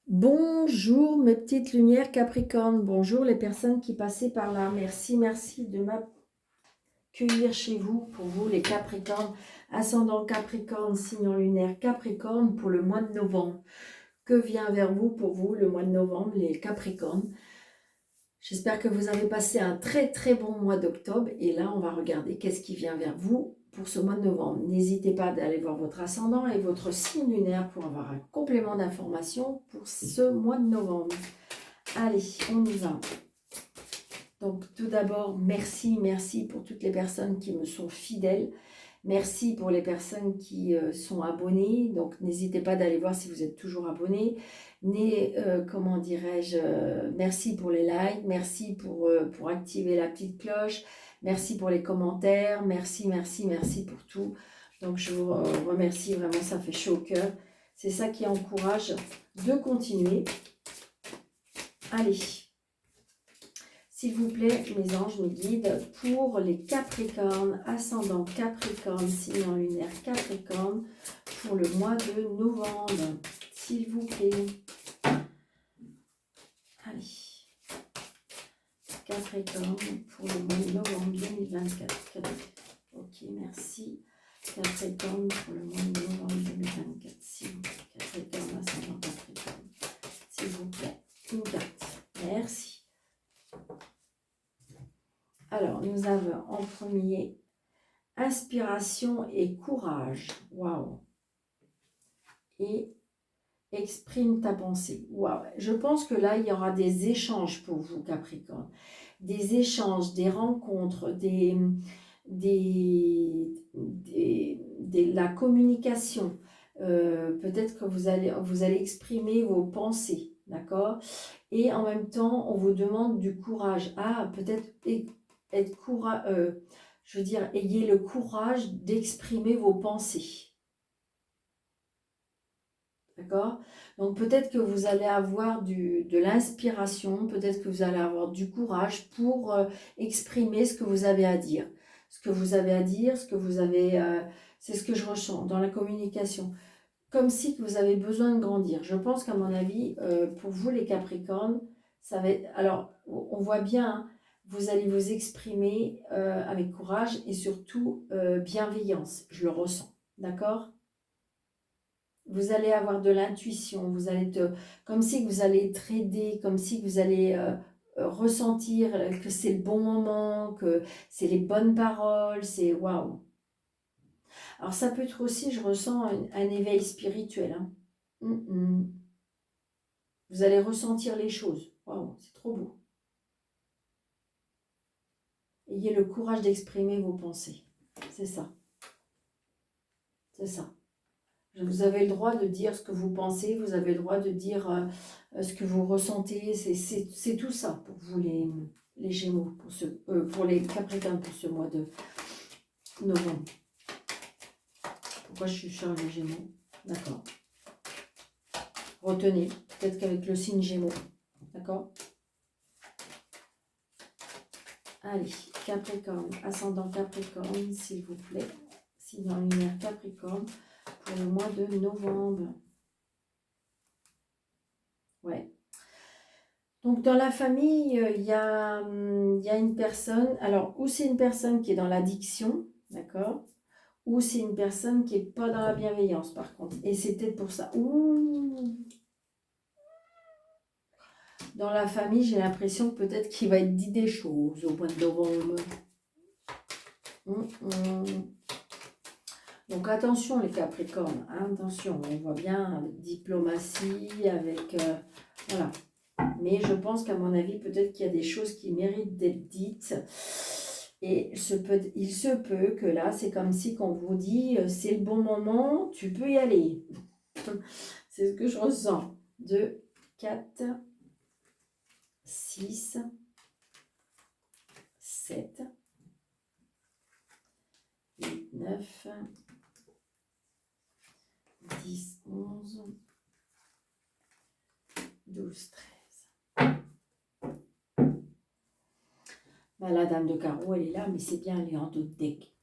Bonjour mes petites lumières Capricorne, bonjour les personnes qui passaient par là. Merci de m'accueillir chez vous, pour vous les Capricornes, ascendant Capricorne, signe lunaire Capricorne pour le mois de novembre. Que vient vers vous pour vous le mois de novembre les Capricornes? J'espère que vous avez passé un très bon mois d'octobre et là on va regarder qu'est-ce qui vient vers vous pour ce mois de novembre. N'hésitez pas d'aller voir votre ascendant et votre signe lunaire pour avoir un complément d'information pour ce mois de novembre. Allez, on y va. Donc tout d'abord, merci pour toutes les personnes qui me sont fidèles. Merci pour les personnes qui sont abonnées. Donc n'hésitez pas d'aller voir si vous êtes toujours abonnés. Comment dirais-je, merci pour les likes, merci pour activer la petite cloche. Merci pour les commentaires, merci pour tout. Donc je vous remercie vraiment, ça fait chaud au cœur. C'est ça qui encourage de continuer. Allez. S'il vous plaît, mes anges, mes guides, pour les Capricornes, ascendant Capricorne, signe lunaire Capricorne, pour le mois de novembre. S'il vous plaît. Allez. Capricorne, pour le mois de novembre 2024. Ok, merci. Capricorne, pour le mois de novembre 2024. S'il vous plaît. Capricorne, ascendant Capricorne. S'il vous plaît, une carte. Merci. Alors, nous avons en premier inspiration et courage. Waouh! Et exprime ta pensée. Waouh! Je pense que là, il y aura des échanges pour vous, Capricorne. Des échanges, des rencontres, la communication. Peut-être que vous allez exprimer vos pensées, d'accord? Et en même temps, on vous demande du courage. Ah, peut-être être courageux, je veux dire, ayez le courage d'exprimer vos pensées. D'accord? Donc peut-être que vous allez avoir de l'inspiration, peut-être que vous allez avoir du courage pour exprimer ce que vous avez à dire. Ce que vous avez à dire, ce que vous avez... c'est ce que je ressens dans la communication. Comme si vous avez besoin de grandir. Je pense qu'à mon avis, pour vous les Capricornes, ça va être... Alors, on voit bien, hein, vous allez vous exprimer avec courage et surtout bienveillance. Je le ressens. D'accord? Vous allez avoir de l'intuition. Vous allez comme si vous allez être aidé, comme si vous allez ressentir que c'est le bon moment, que c'est les bonnes paroles. C'est waouh! Alors ça peut être aussi, je ressens un éveil spirituel. Hein. Vous allez ressentir les choses. Waouh, c'est trop beau. Ayez le courage d'exprimer vos pensées. C'est ça. C'est ça. Vous avez le droit de dire ce que vous pensez, vous avez le droit de dire ce que vous ressentez. C'est tout ça pour vous les Gémeaux, pour les Capricornes pour ce mois de novembre. Pourquoi je suis sur les Gémeaux? D'accord. Retenez, peut-être qu'avec le signe Gémeaux. D'accord? Allez, Capricorne, ascendant Capricorne, s'il vous plaît. Signe en lumière Capricorne pour le mois de novembre. Ouais. Donc, dans la famille, il y a une personne. Alors, ou c'est une personne qui est dans l'addiction, d'accord? Ou c'est une personne qui n'est pas dans la bienveillance, par contre. Et c'est peut-être pour ça. Ouh. Dans la famille, j'ai l'impression que peut-être qu'il va être dit des choses au mois de novembre. Donc attention les Capricornes, hein, attention, on voit bien avec diplomatie, avec... voilà. Mais je pense qu'à mon avis, peut-être qu'il y a des choses qui méritent d'être dites. Et il se peut que là, c'est comme si qu'on vous dit, c'est le bon moment, tu peux y aller. C'est ce que je ressens. 2, 4, 6, 7, 8, 9... 10, 11, 12, 13. Ben, la dame de carreau, elle est là, mais c'est bien, elle est en dos de deck.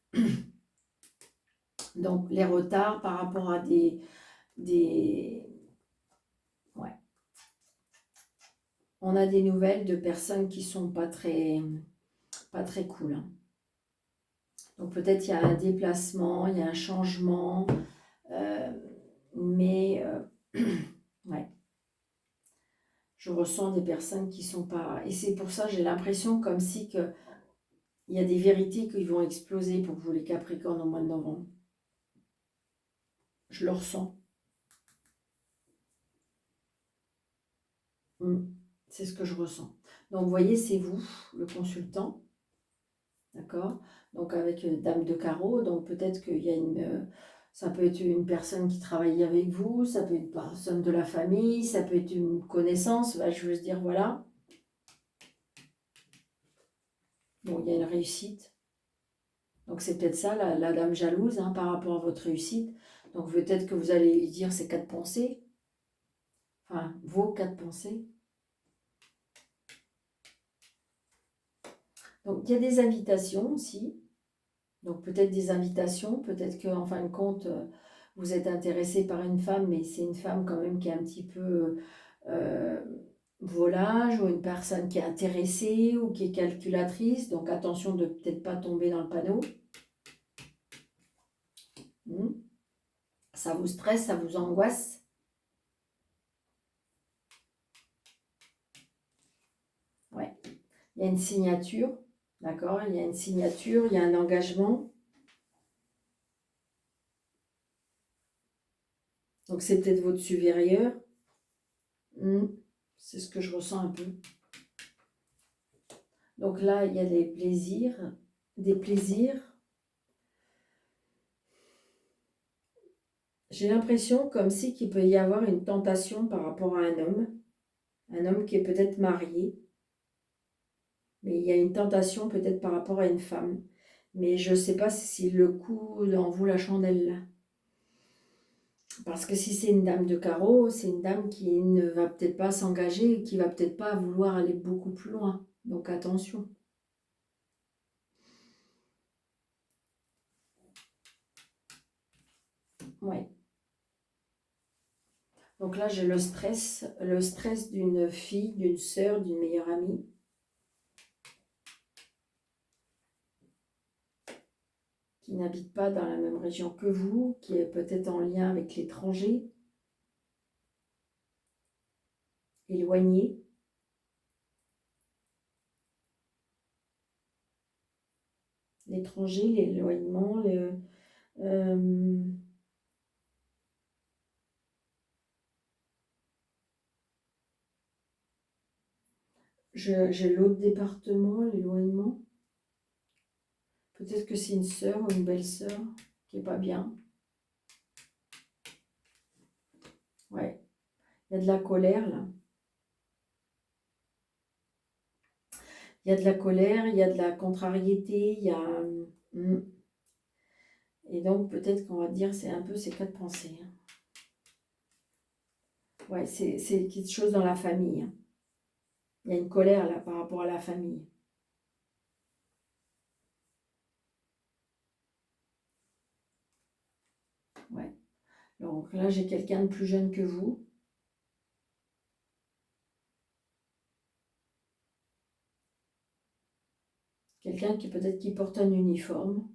Donc, les retards par rapport à ouais. on a des nouvelles de personnes qui sont pas très cool, hein. Donc peut-être il y a un déplacement, il y a un changement, mais ouais, je ressens des personnes qui sont pas... Et c'est pour ça j'ai l'impression comme si que il y a des vérités qui vont exploser pour vous les Capricornes au mois de novembre. Je le ressens. C'est ce que je ressens. Donc vous voyez, c'est vous, le consultant. D'accord? Donc avec Dame de carreau, donc peut-être qu'il y a ça peut être une personne qui travaille avec vous, ça peut être une personne de la famille, ça peut être une connaissance, je veux dire, voilà. Bon, il y a une réussite. Donc c'est peut-être ça, la dame jalouse, hein, par rapport à votre réussite. Donc peut-être que vous allez lui dire ces 4 pensées, enfin vos 4 pensées. Donc il y a des invitations aussi. Donc peut-être des invitations, peut-être qu'en fin de compte, vous êtes intéressé par une femme, mais c'est une femme quand même qui est un petit peu volage, ou une personne qui est intéressée ou qui est calculatrice. Donc attention de peut-être pas tomber dans le panneau. Ça vous stresse, ça vous angoisse. Ouais. Il y a une signature, d'accord? Il y a une signature, il y a un engagement. Donc c'est peut-être votre supérieur. C'est ce que je ressens un peu. Donc là, il y a des plaisirs. J'ai l'impression comme si qu'il peut y avoir une tentation par rapport à un homme qui est peut-être marié, mais il y a une tentation peut-être par rapport à une femme. Mais je ne sais pas si le coup en vaut la chandelle là. Parce que si c'est une dame de carreau, c'est une dame qui ne va peut-être pas s'engager, qui va peut-être pas vouloir aller beaucoup plus loin. Donc attention. Ouais. Donc là, j'ai le stress d'une fille, d'une sœur, d'une meilleure amie. Qui n'habite pas dans la même région que vous, qui est peut-être en lien avec l'étranger, éloigné. L'étranger, l'éloignement, j'ai l'autre département, l'éloignement. Peut-être que c'est une sœur ou une belle-sœur qui n'est pas bien. Ouais, il y a de la colère là. Il y a de la colère, il y a de la contrariété, il y a... Et donc peut-être qu'on va dire c'est un peu ces 4 pensées. Ouais, c'est quelque chose dans la famille. Il y a une colère là par rapport à la famille. Ouais. Donc là, j'ai quelqu'un de plus jeune que vous. Quelqu'un qui peut-être qui porte un uniforme,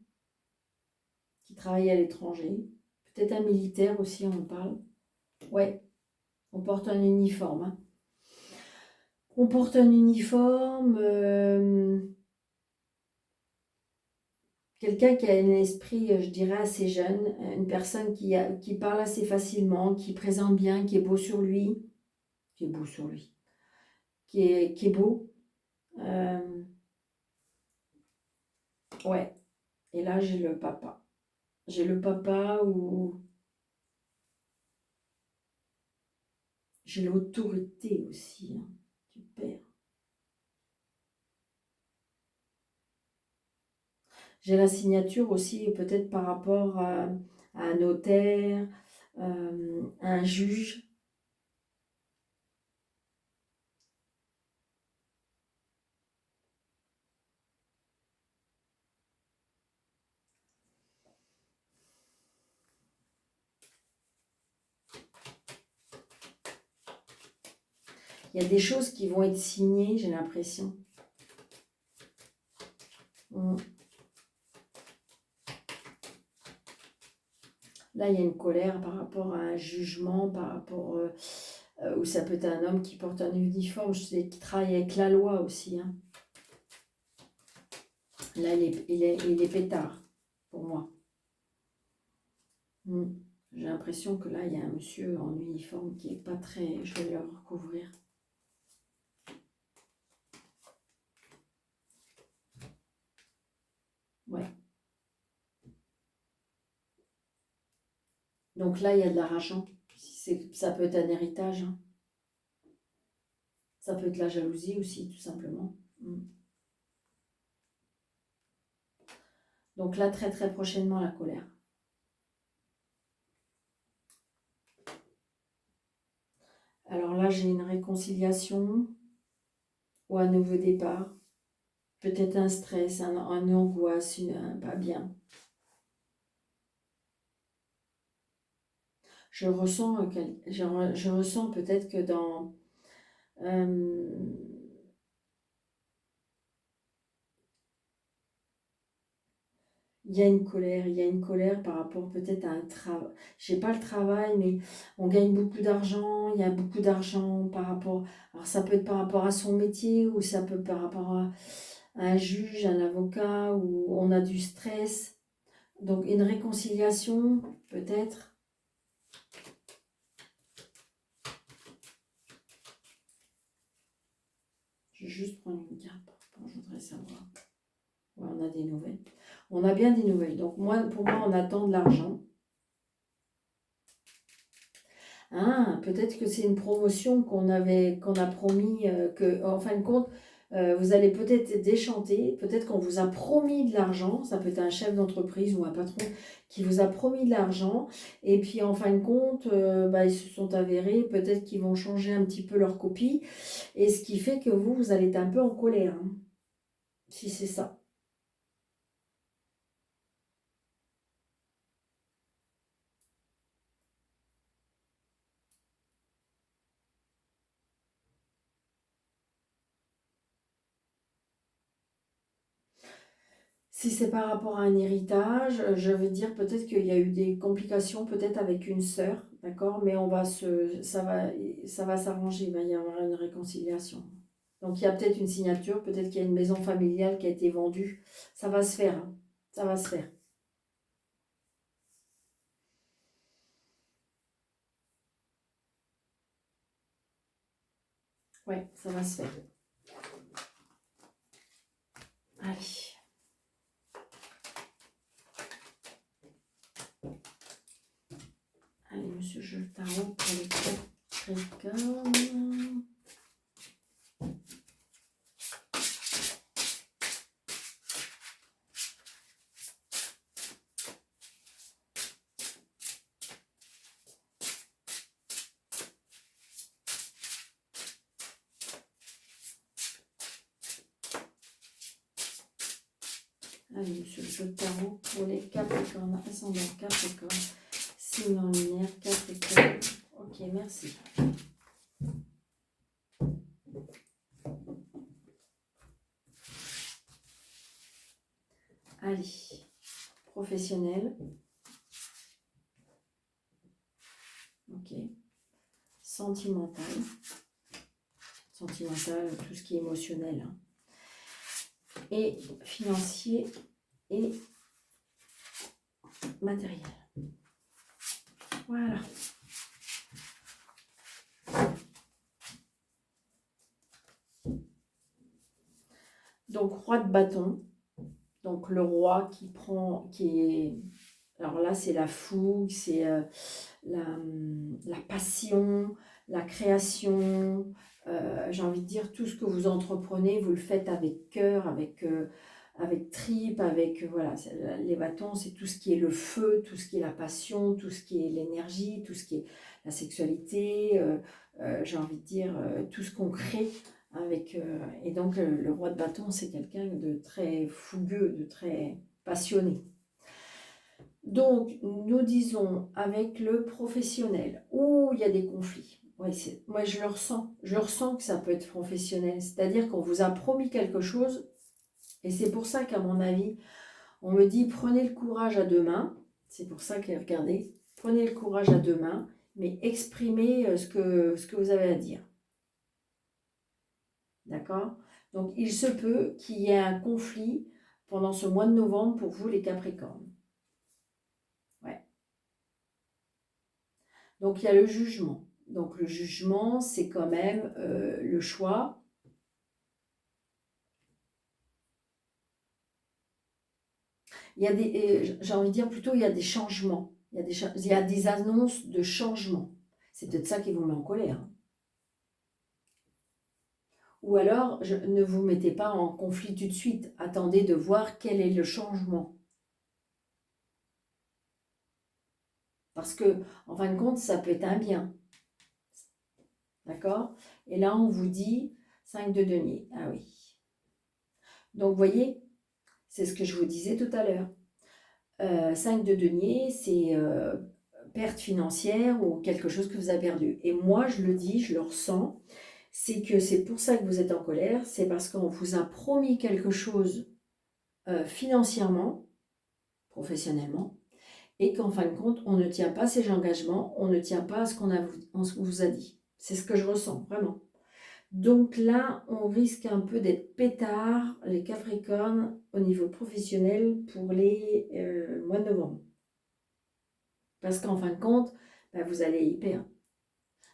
qui travaille à l'étranger. Peut-être un militaire aussi, on en parle. Ouais, on porte un uniforme. Hein. On porte un uniforme. Quelqu'un qui a un esprit, je dirais, assez jeune. Une personne qui parle assez facilement, qui présente bien, qui est beau sur lui. Qui est beau sur lui. Qui est beau. Ouais. Et là, j'ai le papa. J'ai le papa où j'ai l'autorité aussi, hein, du père. J'ai la signature aussi, peut-être par rapport à un notaire, un juge. Il Il y a des choses qui vont être signées, j'ai l'impression. Là, il y a une colère par rapport à un jugement, par rapport... ou ça peut être un homme qui porte un uniforme, je sais, qui travaille avec la loi aussi. Hein. Là, il est pétard, pour moi. J'ai l'impression que là, il y a un monsieur en uniforme qui n'est pas très... Je vais le recouvrir. Ouais. Donc là, il y a de l'argent. Ça peut être un héritage. Hein. Ça peut être la jalousie aussi, tout simplement. Donc là, très très prochainement, la colère. Alors là, j'ai une réconciliation ou un nouveau départ. Peut-être un stress, une angoisse, pas bien. Je ressens peut-être que dans... il y a une colère par rapport peut-être à un travail. Je sais pas le travail, mais on gagne beaucoup d'argent, il y a beaucoup d'argent par rapport... Alors ça peut être par rapport à son métier ou ça peut être par rapport à un juge, un avocat, où on a du stress. Donc une réconciliation, peut-être. Je vais juste prendre une carte. Je voudrais savoir. Ouais, on a des nouvelles. On a bien des nouvelles. Donc pour moi, on attend de l'argent. Ah, peut-être que c'est une promotion qu'on a promis, en fin de compte, vous allez peut-être déchanter, peut-être qu'on vous a promis de l'argent, ça peut être un chef d'entreprise ou un patron qui vous a promis de l'argent, et puis en fin de compte, ils se sont avérés, peut-être qu'ils vont changer un petit peu leur copie, et ce qui fait que vous allez être un peu en colère, hein, si c'est ça. Si c'est par rapport à un héritage, je veux dire peut-être qu'il y a eu des complications peut-être avec une sœur, d'accord? Mais ça va s'arranger, il va y avoir une réconciliation. Donc il y a peut-être une signature, peut-être qu'il y a une maison familiale qui a été vendue. Ça va se faire, hein. Ça va se faire. Ouais, ça va se faire. Allez. Allez, monsieur, je le tarot pour les Capricornes. Allez, monsieur, je le tarot pour les Capricornes, ascendant Capricorne, signe en lumière, Capricorne. Ok, merci. Allez, professionnel. Ok. Sentimental. Sentimental, tout ce qui est émotionnel. Hein. Et financier et matériel. Voilà. Donc, roi de bâton. Donc, le roi qui est... Alors là, c'est la fougue, c'est la passion, la création. J'ai envie de dire, tout ce que vous entreprenez, vous le faites avec cœur, avec tripe, voilà, les bâtons, c'est tout ce qui est le feu, tout ce qui est la passion, tout ce qui est l'énergie, tout ce qui est la sexualité, j'ai envie de dire, tout ce qu'on crée et donc, le roi de bâton, c'est quelqu'un de très fougueux, de très passionné. Donc, nous disons avec le professionnel, où il y a des conflits. Ouais, moi, je le ressens. Je ressens que ça peut être professionnel. C'est-à-dire qu'on vous a promis quelque chose. Et c'est pour ça qu'à mon avis, on me dit prenez le courage à deux mains. C'est pour ça que, regardez, prenez le courage à deux mains, mais exprimez ce que vous avez à dire. D'accord? Donc, il se peut qu'il y ait un conflit pendant ce mois de novembre pour vous, les Capricornes. Ouais. Donc, il y a le jugement. Donc, le jugement, c'est quand même le choix. Il y a des, j'ai envie de dire plutôt, il y a des changements. Il y a des annonces de changements. C'est peut-être ça qui vous met en colère. Ou alors, ne vous mettez pas en conflit tout de suite. Attendez de voir quel est le changement. Parce que, en fin de compte, ça peut être un bien. D'accord? Et là, on vous dit 5 de denier. Ah oui. Donc, vous voyez, c'est ce que je vous disais tout à l'heure. 5 de denier, c'est perte financière ou quelque chose que vous avez perdu. Et moi, je le dis, je le ressens, c'est que c'est pour ça que vous êtes en colère, c'est parce qu'on vous a promis quelque chose financièrement, professionnellement, et qu'en fin de compte, on ne tient pas ses engagements, on ne tient pas à ce on vous a dit. C'est ce que je ressens, vraiment. Donc là, on risque un peu d'être pétard, les Capricornes, au niveau professionnel pour les mois de novembre. Parce qu'en fin de compte, bah, vous allez y perdre.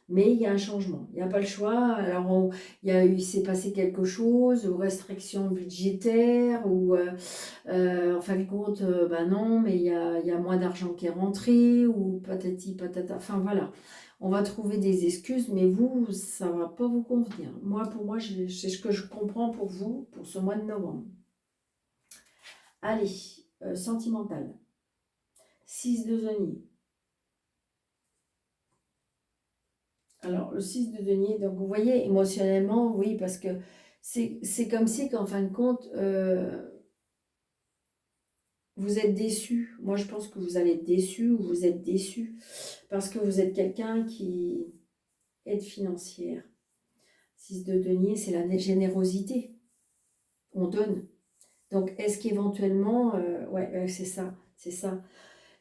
Mais il y a un changement, il n'y a pas le choix. Alors, il s'est passé quelque chose, ou restrictions budgétaires, ou en fin de compte, bah non, mais il y a moins d'argent qui est rentré, ou patati patata. Enfin voilà, on va trouver des excuses, mais vous, ça ne va pas vous convenir. Moi, pour moi, c'est ce que je comprends pour vous, pour ce mois de novembre. Allez, sentimental. 6 de denier. Alors, le 6 de denier, donc vous voyez, émotionnellement, oui, parce que c'est comme si qu'en fin de compte, vous êtes déçu. Moi, je pense que vous allez être déçu ou vous êtes déçu parce que vous êtes quelqu'un qui est financière. 6 de denier, c'est la générosité. On donne. Donc, est-ce qu'éventuellement, ouais, c'est ça, c'est ça.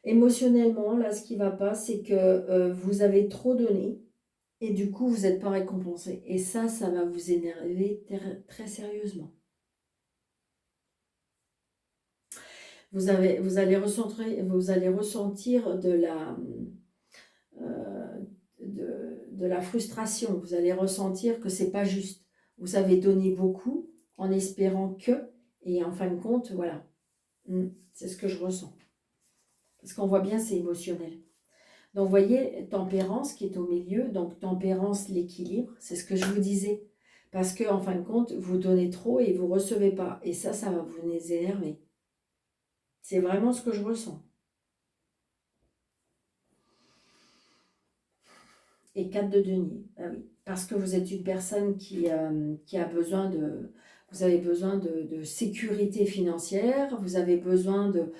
Émotionnellement, là, ce qui ne va pas, c'est que vous avez trop donné. Et du coup, vous n'êtes pas récompensé. Et ça va vous énerver très sérieusement. Vous allez ressentir euh, de la frustration. Vous allez ressentir que c'est pas juste. Vous avez donné beaucoup en espérant que, et en fin de compte, voilà. C'est ce que je ressens. Parce qu'on voit bien, c'est émotionnel. Donc, vous voyez, tempérance qui est au milieu, donc tempérance, l'équilibre, c'est ce que je vous disais. Parce que, en fin de compte, vous donnez trop et vous ne recevez pas. Et ça va vous énerver. C'est vraiment ce que je ressens. Et 4 de denier, ah oui. Parce que vous êtes une personne qui a besoin de... Vous avez besoin de sécurité financière, vous avez besoin de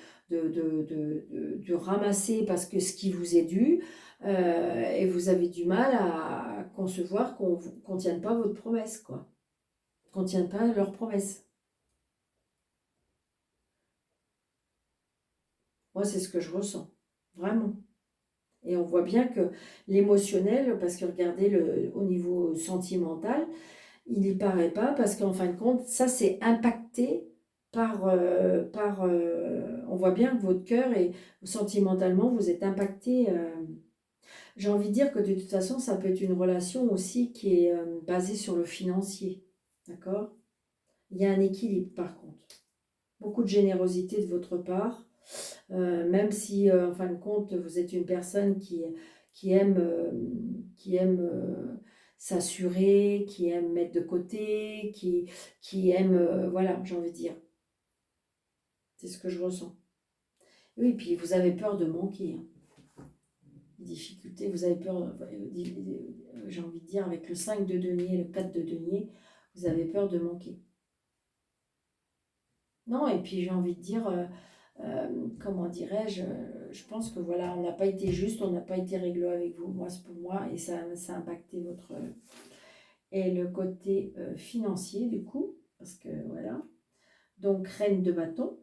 ramasser parce que ce qui vous est dû, et vous avez du mal à concevoir qu'on ne tienne pas votre promesse, quoi. Qu'on ne tienne pas leur promesse. Moi, c'est ce que je ressens, vraiment. Et on voit bien que l'émotionnel, parce que regardez, au niveau sentimental, il n'y paraît pas, parce qu'en fin de compte, ça c'est impacté on voit bien que votre cœur et sentimentalement, vous êtes impacté. J'ai envie de dire que de toute façon, ça peut être une relation aussi qui est basée sur le financier. D'accord? Il y a un équilibre par contre. Beaucoup de générosité de votre part. Même si, en fin de compte, vous êtes une personne qui aime, qui aime s'assurer, qui aime mettre de côté, qui aime, voilà, j'ai envie de dire. C'est ce que je ressens. Oui, puis vous avez peur de manquer. Hein. Difficulté, vous avez peur, j'ai envie de dire, avec le 5 de denier et le 4 de denier, vous avez peur de manquer. Non, et puis j'ai envie de dire, comment dirais-je, je pense que voilà, on n'a pas été juste, on n'a pas été réglo avec vous, moi c'est pour moi, et ça a impacté votre... et le côté financier du coup, parce que voilà. Donc reine de bâton.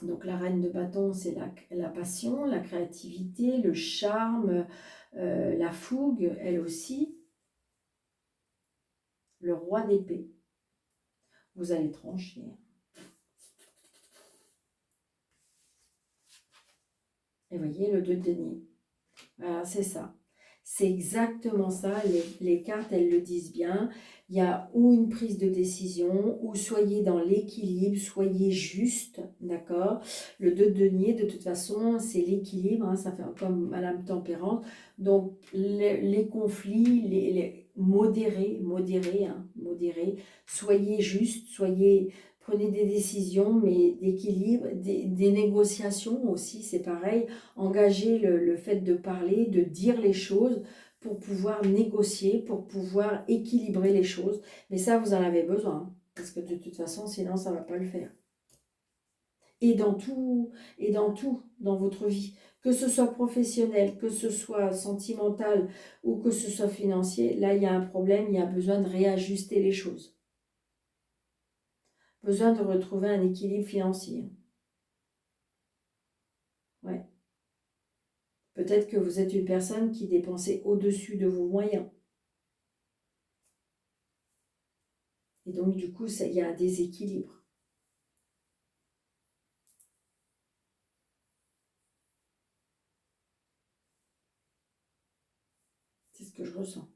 Donc la reine de bâton, c'est la passion, la créativité, le charme, la fougue, elle aussi. Le roi d'épée. Vous allez trancher. Et voyez le 2 de denier. Voilà, c'est ça. C'est exactement ça. Les cartes, elles le disent bien. Il y a ou une prise de décision, ou soyez dans l'équilibre, soyez juste, d'accord. Le 2 de denier, de toute façon, c'est l'équilibre, hein, ça fait comme Madame Tempérance. Donc, les conflits, modérés, hein, modérés. Soyez juste, prenez des décisions, mais d'équilibre, des négociations aussi, c'est pareil. Engagez le fait de parler, de dire les choses pour pouvoir négocier, pour pouvoir équilibrer les choses. Mais ça, vous en avez besoin, hein, parce que de toute façon, sinon, ça ne va pas le faire. Et dans tout, dans votre vie, que ce soit professionnel, que ce soit sentimental ou que ce soit financier, là, il y a un problème, il y a besoin de réajuster les choses. Besoin de retrouver un équilibre financier. Ouais. Peut-être que vous êtes une personne qui dépensait au-dessus de vos moyens. Et donc, du coup, il y a un déséquilibre. C'est ce que je ressens.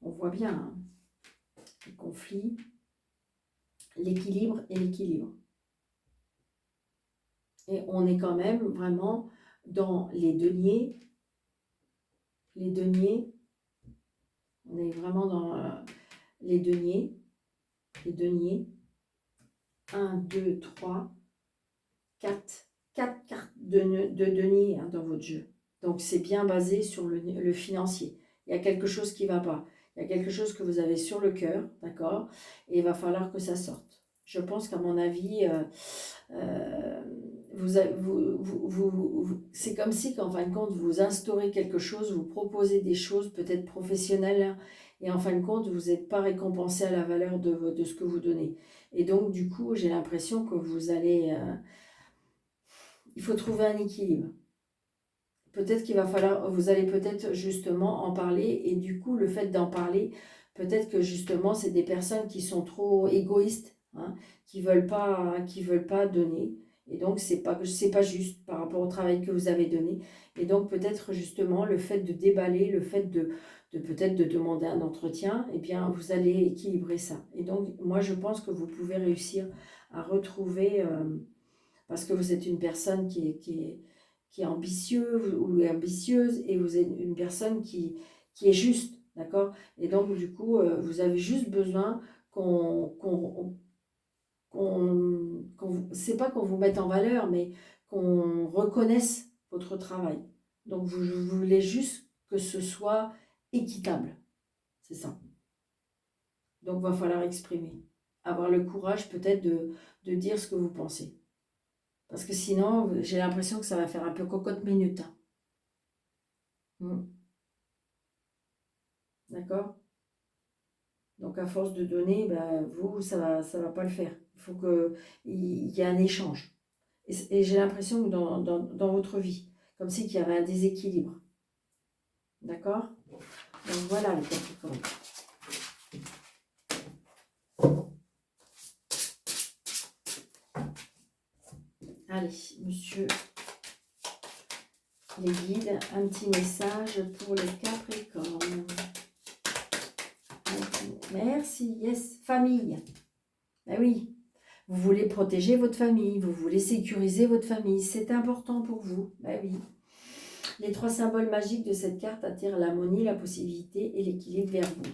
On voit bien hein, le conflit, l'équilibre et l'équilibre. Et on est quand même vraiment dans les deniers. Les deniers. On est vraiment dans les deniers. Les deniers. 1, 2, 3, 4. 4 cartes de deniers hein, dans votre jeu. Donc c'est bien basé sur le financier. Il y a quelque chose qui ne va pas. Il y a quelque chose que vous avez sur le cœur, d'accord? Et il va falloir que ça sorte. Je pense qu'à mon avis, c'est comme si qu'en fin de compte, vous instaurez quelque chose, vous proposez des choses peut-être professionnelles, hein, et en fin de compte, vous n'êtes pas récompensé à la valeur de ce que vous donnez. Et donc, du coup, j'ai l'impression que vous allez... il faut trouver un équilibre. Peut-être qu'il va falloir, vous allez peut-être justement en parler, et du coup, le fait d'en parler, peut-être que justement, c'est des personnes qui sont trop égoïstes, hein, qui veulent pas donner, et donc c'est pas juste par rapport au travail que vous avez donné, et donc peut-être justement le fait de déballer, le fait de peut-être de demander un entretien, eh bien vous allez équilibrer ça. Et donc moi je pense que vous pouvez réussir à retrouver, parce que vous êtes une personne qui est ambitieux ou ambitieuse, et vous êtes une personne qui est juste, d'accord? Et donc, du coup, vous avez juste besoin c'est pas qu'on vous mette en valeur, mais qu'on reconnaisse votre travail. Donc, vous voulez juste que ce soit équitable, c'est ça. Donc, il va falloir exprimer, avoir le courage peut-être de dire ce que vous pensez. Parce que sinon, j'ai l'impression que ça va faire un peu cocotte minute. Hein. D'accord? Donc, à force de donner, ben, vous, ça va pas le faire. Il faut qu'il y ait un échange. Et j'ai l'impression que dans votre vie, comme si qu'il y avait un déséquilibre. D'accord? Donc, voilà les Capricornes. Allez, monsieur les guides, un petit message pour les Capricornes. Merci, yes, famille. Ben oui, vous voulez protéger votre famille, vous voulez sécuriser votre famille, c'est important pour vous. Ben oui. Les 3 symboles magiques de cette carte attirent l'harmonie, la possibilité et l'équilibre vers vous.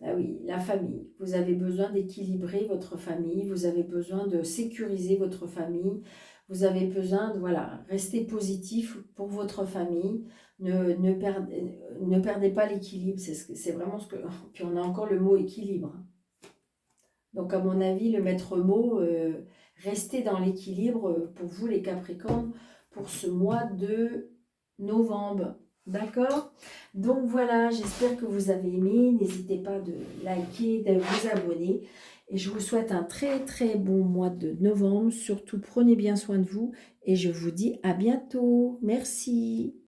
Ben oui, la famille. Vous avez besoin d'équilibrer votre famille, vous avez besoin de sécuriser votre famille, vous avez besoin de, voilà, rester positif pour votre famille. Ne perdez pas l'équilibre. C'est vraiment ce que... Puis on a encore le mot équilibre. Donc, à mon avis, le maître mot, restez dans l'équilibre pour vous, les Capricornes, pour ce mois de novembre. D'accord? Donc, voilà, j'espère que vous avez aimé. N'hésitez pas de liker, de vous abonner. Et je vous souhaite un très, très bon mois de novembre. Surtout, prenez bien soin de vous. Et je vous dis à bientôt. Merci.